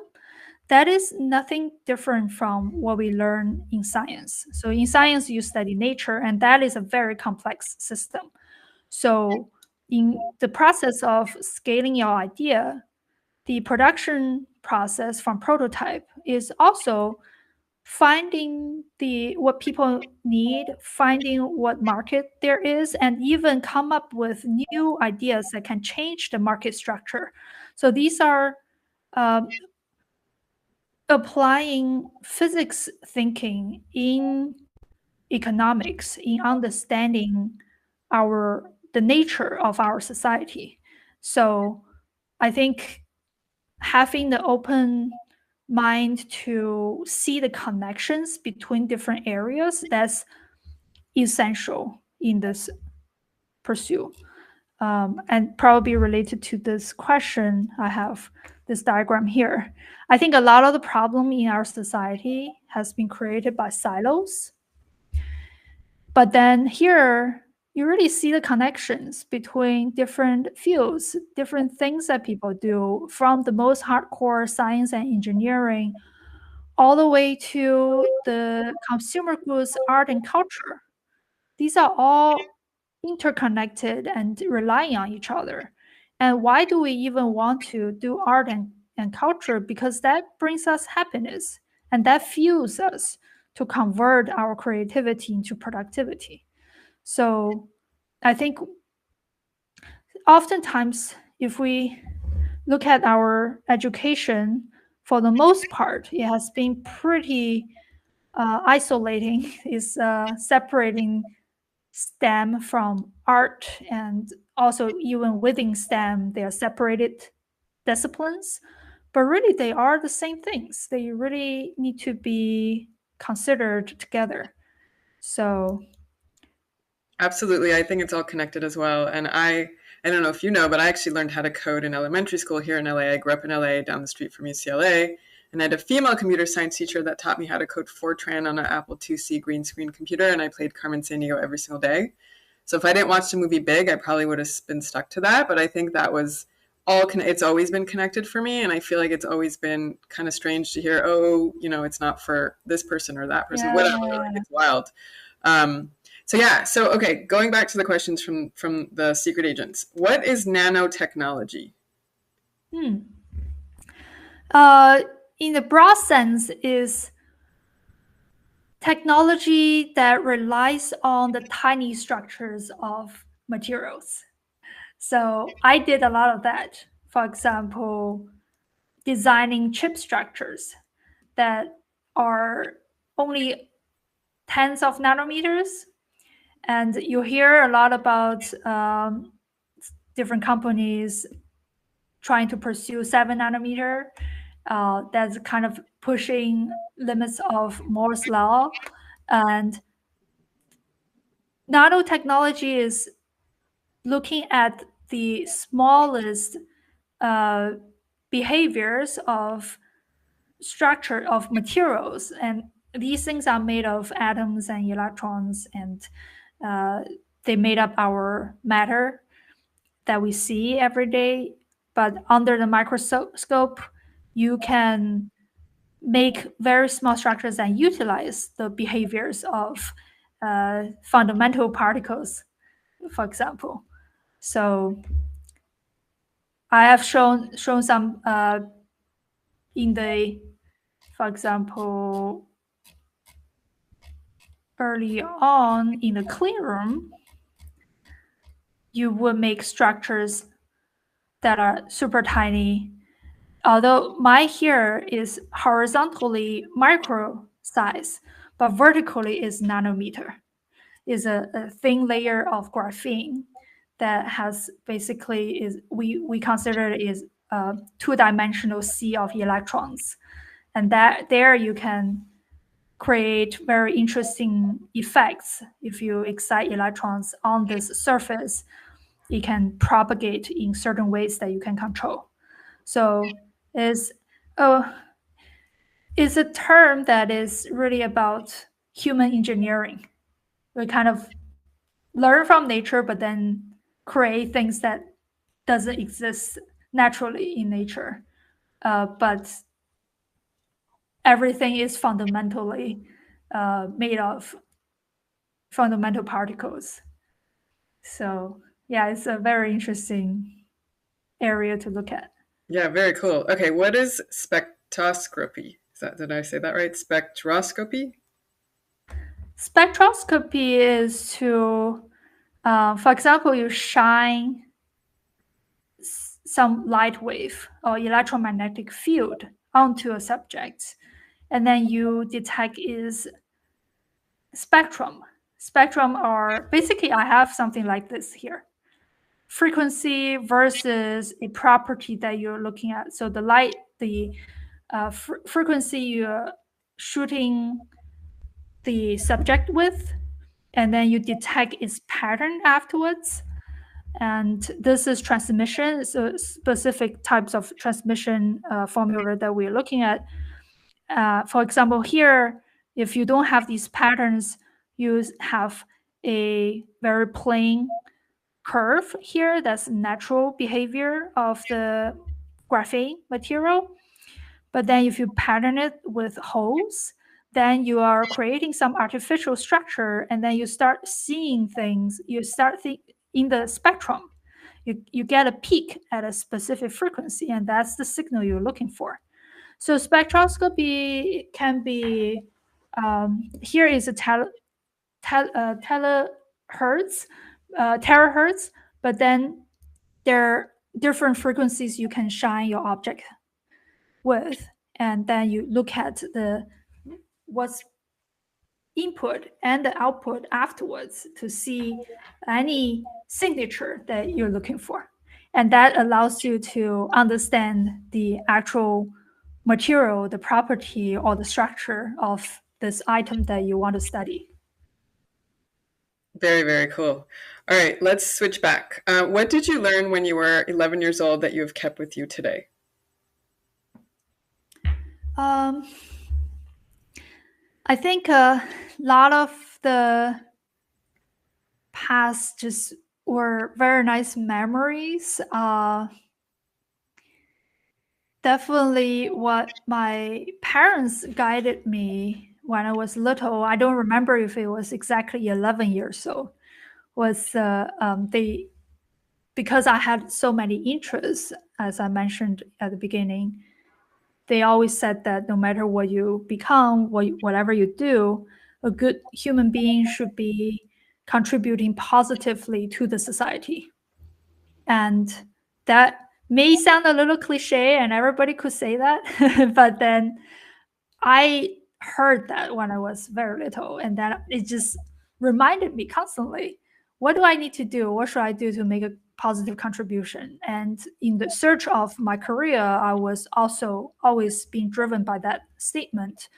That is nothing different from what we learn in science. So in science, you study nature, and that is a very complex system. So in the process of scaling your idea, the production process from prototype is also finding the what people need, finding what market there is, and even come up with new ideas that can change the market structure. So these are um, applying physics thinking in economics, in understanding the nature of our society. So I think having the open mind to see the connections between different areas, that's essential in this pursuit. And probably related to this question, I have this diagram here. I think a lot of the problem in our society has been created by silos. But then here, you really see the connections between different fields, different things that people do, from the most hardcore science and engineering all the way to the consumer goods, art, and culture. These are all interconnected and relying on each other. And why do we even want to do art and culture? Because that brings us happiness and that fuels us to convert our creativity into productivity. So I think oftentimes, if we look at our education, for the most part, it has been pretty isolating, is separating STEM from art, and also even within STEM, they are separated disciplines. But really, they are the same things. They really need to be considered together. So Absolutely. I think it's all connected as well. And I don't know if you know, but I actually learned how to code in elementary school here in LA. I grew up in LA down the street from UCLA. And I had a female computer science teacher that taught me how to code Fortran on an Apple IIc green screen computer. And I played Carmen Sandiego every single day. So if I didn't watch the movie Big, I probably would have been stuck to that. But I think that was it's always been connected for me. And I feel like it's always been kind of strange to hear, oh, it's not for this person or that person, whatever. Like, it's wild. So okay, going back to the questions from the secret agents. What is nanotechnology? In the broad sense, is technology that relies on the tiny structures of materials. So I did a lot of that. For example, designing chip structures that are only tens of nanometers. And you hear a lot about different companies trying to pursue 7 nanometer. That's kind of pushing limits of Moore's law. And nanotechnology is looking at the smallest behaviors of structure of materials. And these things are made of atoms and electrons, and they made up our matter that we see every day. But under the microscope, you can make very small structures and utilize the behaviors of fundamental particles, for example. So I have shown some in the, for example, early on in the clean room, you would make structures that are super tiny. Although my here is horizontally micro size, but vertically is nanometer. Is a thin layer of graphene that has basically we consider it is a two-dimensional sea of electrons, and that there you can create very interesting effects. If you excite electrons on this surface, it can propagate in certain ways that you can control. So it's a term that is really about human engineering. We kind of learn from nature, but then create things that doesn't exist naturally in nature. But everything is fundamentally made of fundamental particles. So yeah, it's a very interesting area to look at. Yeah, very cool. Okay, what is spectroscopy? Did I say that right? Spectroscopy? Spectroscopy is to, for example, you shine some light wave or electromagnetic field onto a subject, and then you detect its spectrum. Spectrum are basically, I have something like this here. Frequency versus a property that you're looking at. So the light, the frequency you're shooting the subject with, and then you detect its pattern afterwards. And this is transmission, so specific types of transmission formula that we're looking at. For example, here, if you don't have these patterns, you have a very plain curve here. That's natural behavior of the graphene material. But then if you pattern it with holes, then you are creating some artificial structure, and then you start seeing things. You start in the spectrum. You get a peak at a specific frequency, and that's the signal you're looking for. So spectroscopy can be, here is a terahertz, but then there are different frequencies you can shine your object with, and then you look at what's input and the output afterwards to see any signature that you're looking for. And that allows you to understand the actual material, the property, or the structure of this item that you want to study. Very, very cool. All right, let's switch back. What did you learn when you were 11 years old that you have kept with you today? Um, I think a lot of the past just were very nice memories. Definitely what my parents guided me when I was little. I don't remember if it was exactly 11 years old. Was they because I had so many interests, as I mentioned at the beginning. They always said that no matter what you become, whatever you do, a good human being should be contributing positively to the society. And that may sound a little cliche, and everybody could say that, but then I heard that when I was very little, and that it just reminded me constantly, what do I need to do? What should I do to make a positive contribution? And in the search of my career, I was also always being driven by that statement.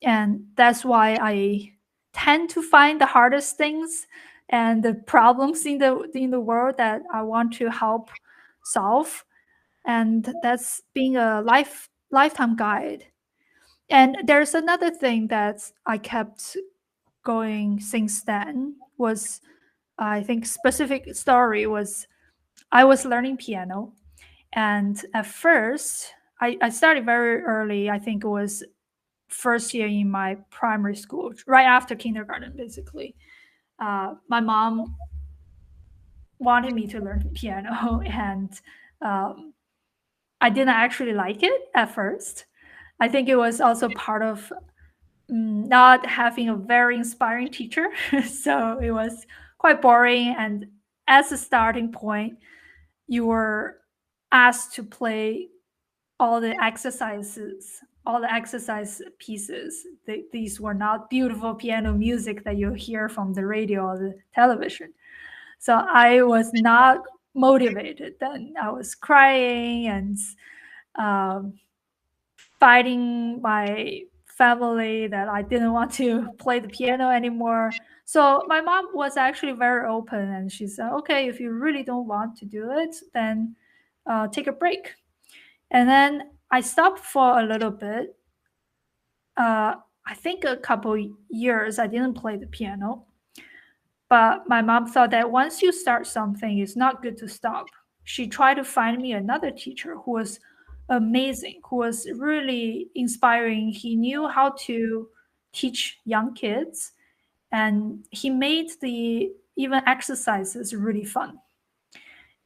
And that's why I tend to find the hardest things and the problems in the world that I want to help solve. And that's being a lifetime guide. And there's another thing that I kept going since then was, I think, specific story was I was learning piano. And at first, I started very early. I think it was first year in my primary school, right after kindergarten, basically. My mom wanted me to learn piano, and um, I didn't actually like it at first. I think it was also part of not having a very inspiring teacher. So it was quite boring. And as a starting point, you were asked to play all the exercises, all the exercise pieces. These were not beautiful piano music that you hear from the radio or the television. So I was not motivated then. I was crying and um, fighting my family that I didn't want to play the piano anymore. So my mom was actually very open, and she said, "Okay, if you really don't want to do it, then take a break." And then I stopped for a little bit. I think a couple years I didn't play the piano, but my mom thought that once you start something, it's not good to stop. She tried to find me another teacher who was amazing, who was really inspiring. He knew how to teach young kids, and he made the even exercises really fun.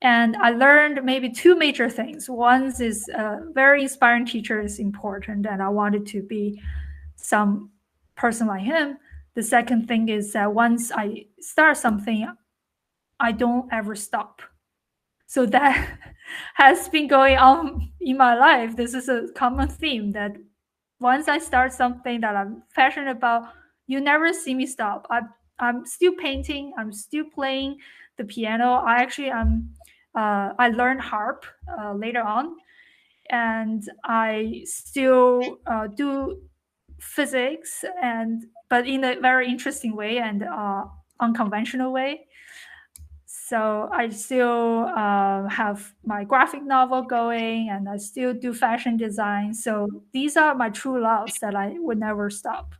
And I learned maybe two major things. One is a very inspiring teacher is important, and I wanted to be some person like him. The second thing is that once I start something, I don't ever stop. So that has been going on in my life. This is a common theme that once I start something that I'm passionate about, you never see me stop. I'm still painting. I'm still playing the piano. I learned harp later on, and I still do physics, and but in a very interesting way and unconventional way. So I still have my graphic novel going, and I still do fashion design. So these are my true loves that I would never stop.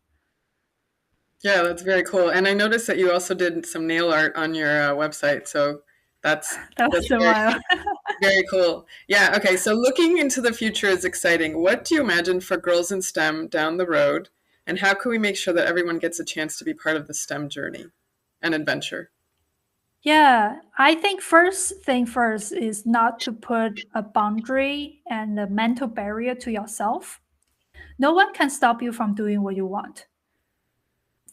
Yeah, that's very cool. And I noticed that you also did some nail art on your website. So that's That that's was a very while. very cool. Yeah, okay. So looking into the future is exciting. What do you imagine for girls in STEM down the road? And how can we make sure that everyone gets a chance to be part of the STEM journey and adventure? Yeah, I think first thing first is not to put a boundary and a mental barrier to yourself. No one can stop you from doing what you want.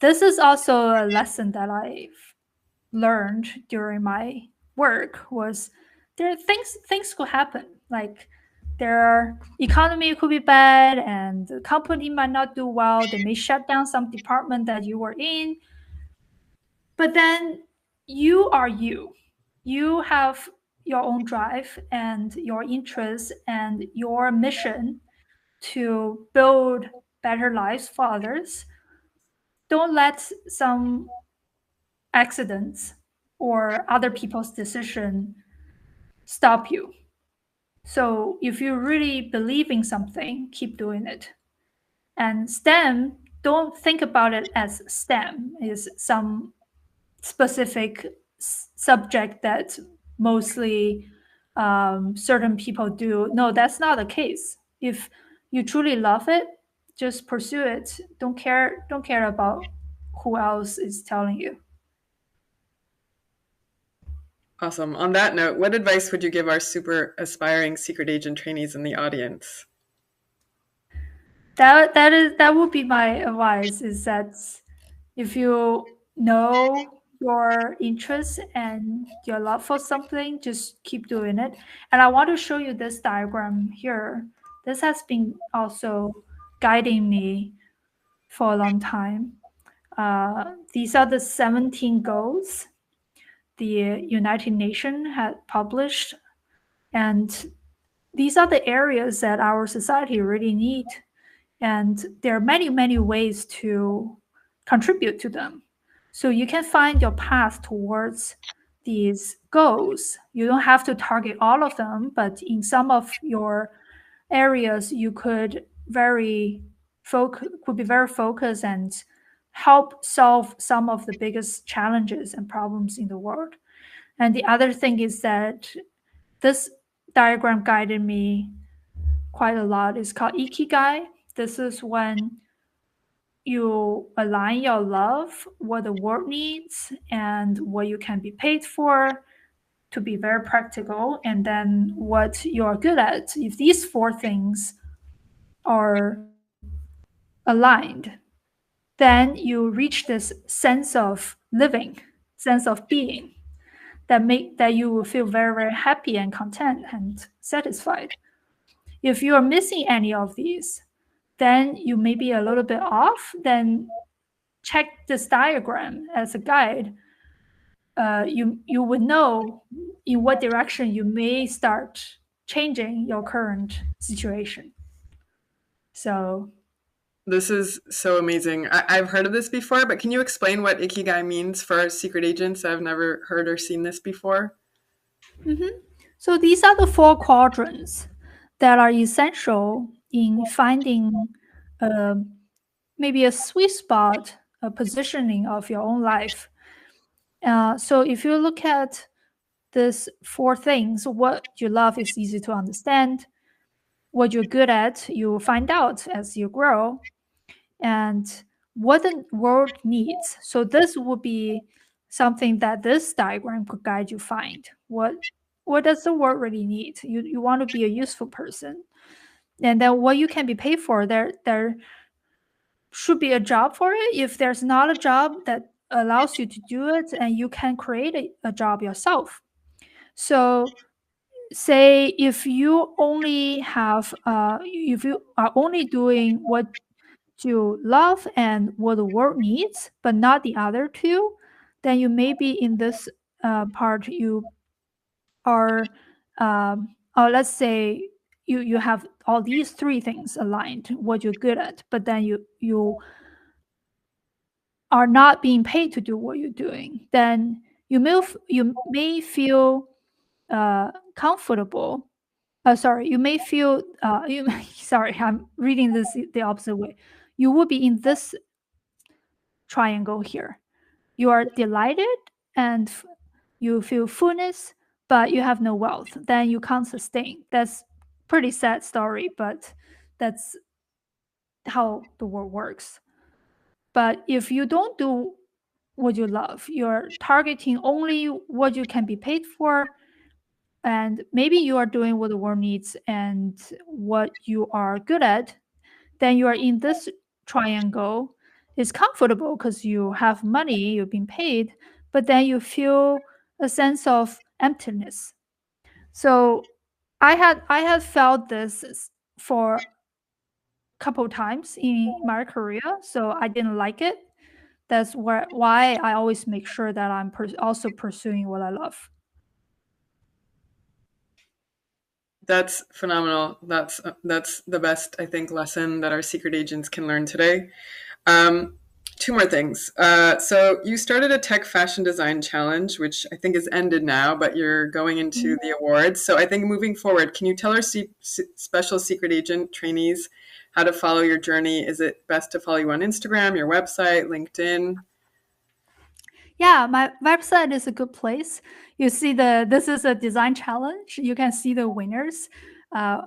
This is also a lesson that I've learned during my work was there are things could happen, like their economy could be bad and the company might not do well. They may shut down some department that you were in, but then you are you. You have your own drive and your interests and your mission to build better lives for others. Don't let some accidents or other people's decision stop you. So if you really believe in something, keep doing it. And STEM, don't think about it as STEM is some specific subject that mostly certain people do. No, that's not the case. If you truly love it, just pursue it. Don't care about who else is telling you. Awesome. On that note, what advice would you give our super aspiring secret agent trainees in the audience? That would be my advice, is that if you know your interest and your love for something, just keep doing it. And I want to show you this diagram here. This has been also guiding me for a long time. These are the 17 goals the United Nations had published, and these are the areas that our society really need. And there are many, many ways to contribute to them. So you can find your path towards these goals. You don't have to target all of them, but in some of your areas, you could be very focused and help solve some of the biggest challenges and problems in the world. And the other thing is that this diagram guided me quite a lot. It's called Ikigai. This is when you align your love, what the world needs, and what you can be paid for, to be very practical, and then what you're good at. If these four things are aligned, then you reach this sense of living, sense of being, that you will feel very, very happy and content and satisfied. If you are missing any of these, then you may be a little bit off. Then check this diagram as a guide. You would know in what direction you may start changing your current situation. So This is so amazing. I've heard of this before, but can you explain what Ikigai means for our secret agents? I've never heard or seen this before. mhm. So these are the four quadrants that are essential in finding uh, maybe a sweet spot, a positioning of your own life. So if you look at these four things, what you love is easy to understand. What you're good at, you find out as you grow, and what the world needs. So this would be something that this diagram could guide you find. What does the world really need? You want to be a useful person. And then what you can be paid for, there should be a job for it. If there's not a job that allows you to do it, and you can create a job yourself. So say if you only have if you are only doing what you love and what the world needs, but not the other two, then you may be in this part. You are or let's say you have all these three things aligned, what you're good at, but then you are not being paid to do what you're doing. Then you may feel comfortable. Sorry, you may feel sorry, I'm reading this the opposite way. You will be in this triangle here. You are delighted and you feel fullness, but you have no wealth. Then you can't sustain. That's pretty sad story, but that's how the world works. But if you don't do what you love, you're targeting only what you can be paid for, and maybe you are doing what the world needs and what you are good at, then you are in this triangle. It's comfortable because you have money, you've been paid, but then you feel a sense of emptiness. So I had felt this for a couple times in my career, so I didn't like it. That's why I always make sure that I'm also pursuing what I love. That's phenomenal. That's the best, I think, lesson that our secret agents can learn today. Um, two more things. So you started a tech fashion design challenge, which I think is ended now, but you're going into the awards. So I think moving forward, can you tell our special secret agent trainees how to follow your journey? Is it best to follow you on Instagram, your website, LinkedIn? Yeah, my website is a good place. You see this is a design challenge. You can see the winners. Uh,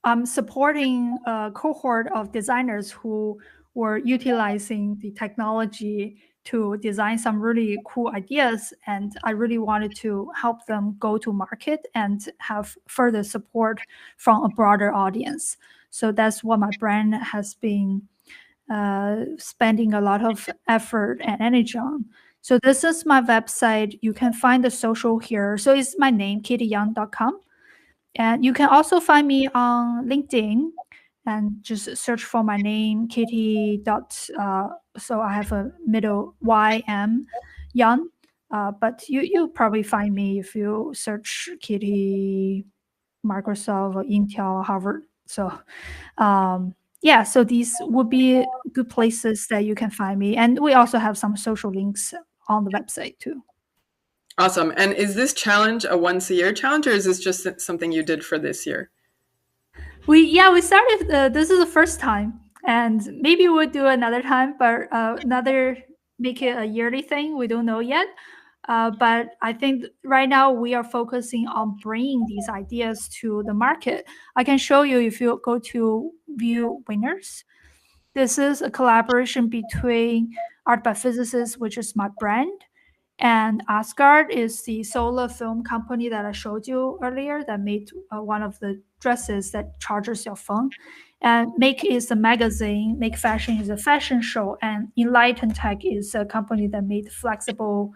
I'm supporting a cohort of designers who were utilizing the technology to design some really cool ideas. And I really wanted to help them go to market and have further support from a broader audience. So that's what my brand has been spending a lot of effort and energy on. So this is my website. You can find the social here. So it's my name, kittyyeung.com. And you can also find me on LinkedIn and just search for my name, Kitty. So I have a middle YM, Young. But you probably find me if you search Kitty, Microsoft, or Intel, Harvard. So yeah, so these would be good places that you can find me. And we also have some social links on the website too. Awesome. And is this challenge a once a year challenge, or is this just something you did for this year? We started. This is the first time, and maybe we'll do another time, but another make it a yearly thing. We don't know yet. But I think right now we are focusing on bringing these ideas to the market. I can show you if you go to view winners. This is a collaboration between Art by Physicist, which is my brand, and Asgard is the solar film company that I showed you earlier that made one of the dresses that charges your phone. And Make is a magazine, Make Fashion is a fashion show, and Enlighten Tech is a company that made flexible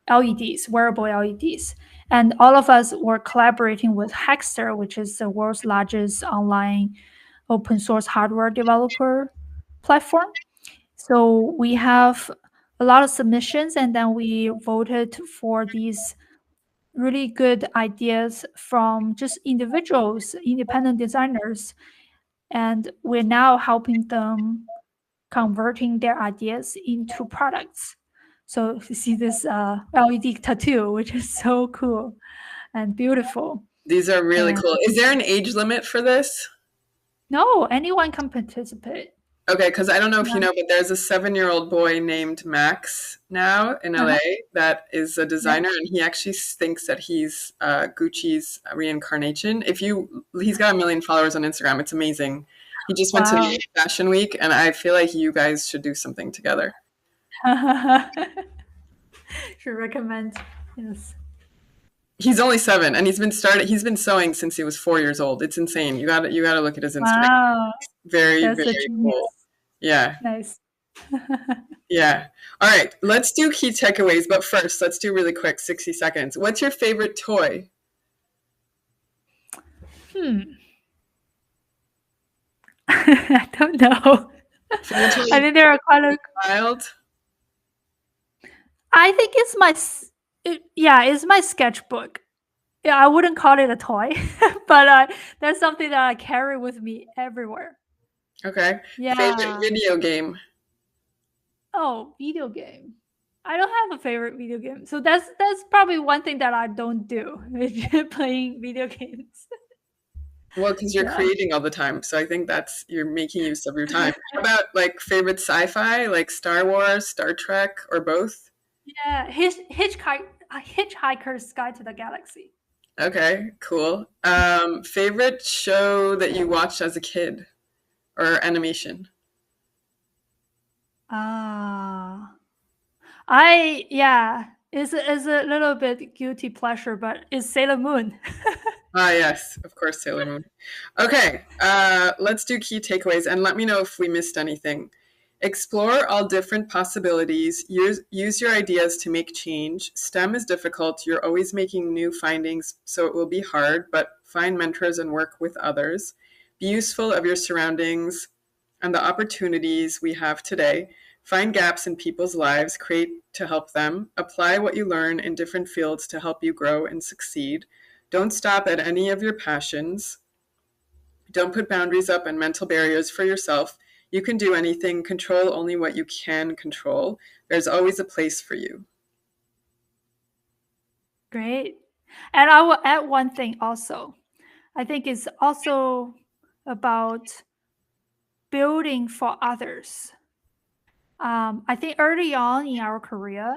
LEDs, wearable LEDs. And all of us were collaborating with Hackster, which is the world's largest online open source hardware developer platform. So we have a lot of submissions, and then we voted for these really good ideas from just individuals, independent designers, and we're now helping them converting their ideas into products. So you see this LED tattoo, which is so cool and beautiful. These are really And cool. Is there an age limit for this? no, anyone can participate. Okay, because I don't know if you Yeah. know, but there's a 7-year-old boy named Max now in Uh-huh. LA that is a Yeah. designer, and he actually thinks that he's Gucci's reincarnation. He's got 1 million followers on Instagram. It's amazing. He just went to Wow. the Fashion Week, and I feel like you guys should do something together. Should recommend. Yes. He's only 7, and he's been sewing since he was 4 years old. It's insane. You gotta look at his Instagram. Wow. Very, That's a very cool. genius. Yeah. Nice. Yeah. All right. Let's do key takeaways, but first, let's do really quick 60 seconds. What's your favorite toy? I don't know. Favorite toy I think there are quite a. child? I think it's my sketchbook. Yeah, I wouldn't call it a toy, but that's something that I carry with me everywhere. Okay. Favorite Yeah. video game? Oh, video game. I don't have a favorite video game, so that's probably one thing that I don't do, is playing video games. Well, because you're Yeah. creating all the time. So I think you're making use of your time. How about like favorite sci-fi, like Star Wars, Star Trek, or both? Yeah, Hitchhiker's Guide to the Galaxy. Okay, cool. Favorite show that you watched as a kid or animation? Ah, I yeah, it's a little bit guilty pleasure, but it's Sailor Moon. Ah, yes, of course, Sailor Moon. Okay, let's do key takeaways and let me know if we missed anything. Explore all different possibilities. Use your ideas to make change. STEM is difficult. You're always making new findings, so it will be hard, but find mentors and work with others. Be useful of your surroundings and the opportunities we have today. Find gaps in people's lives, create to help them. Apply what you learn in different fields to help you grow and succeed. Don't stop at any of your passions. Don't put boundaries up and mental barriers for yourself. You can do anything, control only what you can control. There's always a place for you. Great. And I will add one thing also. I think it's also about building for others. I think early on in our career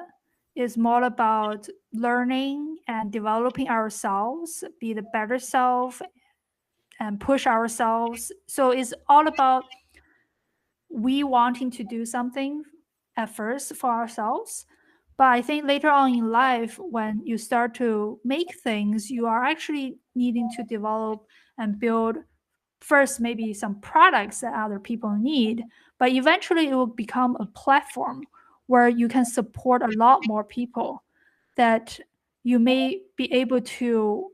is more about learning and developing ourselves, be the better self, and push ourselves. So it's all about we wanting to do something at first for ourselves. But I think later on in life, when you start to make things, you are actually needing to develop and build first maybe some products that other people need, but eventually it will become a platform where you can support a lot more people that you may be able to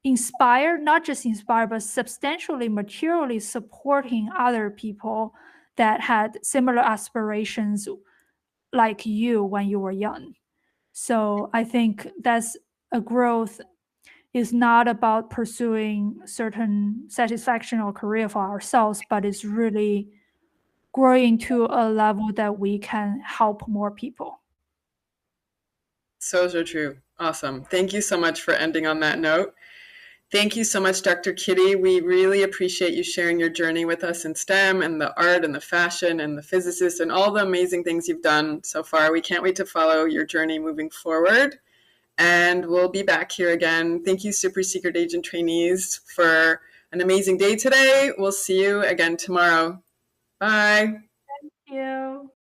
inspire, not just inspire, but substantially materially supporting other people that had similar aspirations like you when you were young. So I think that's a growth is not about pursuing certain satisfaction or career for ourselves, but it's really growing to a level that we can help more people. So, so true. Awesome. Thank you so much for ending on that note. Thank you so much, Dr. Kitty. We really appreciate you sharing your journey with us in STEM and the art and the fashion and the physicist and all the amazing things you've done so far. We can't wait to follow your journey moving forward. And we'll be back here again. Thank you, Super Secret Agent trainees, for an amazing day today. We'll see you again tomorrow. Bye. Thank you.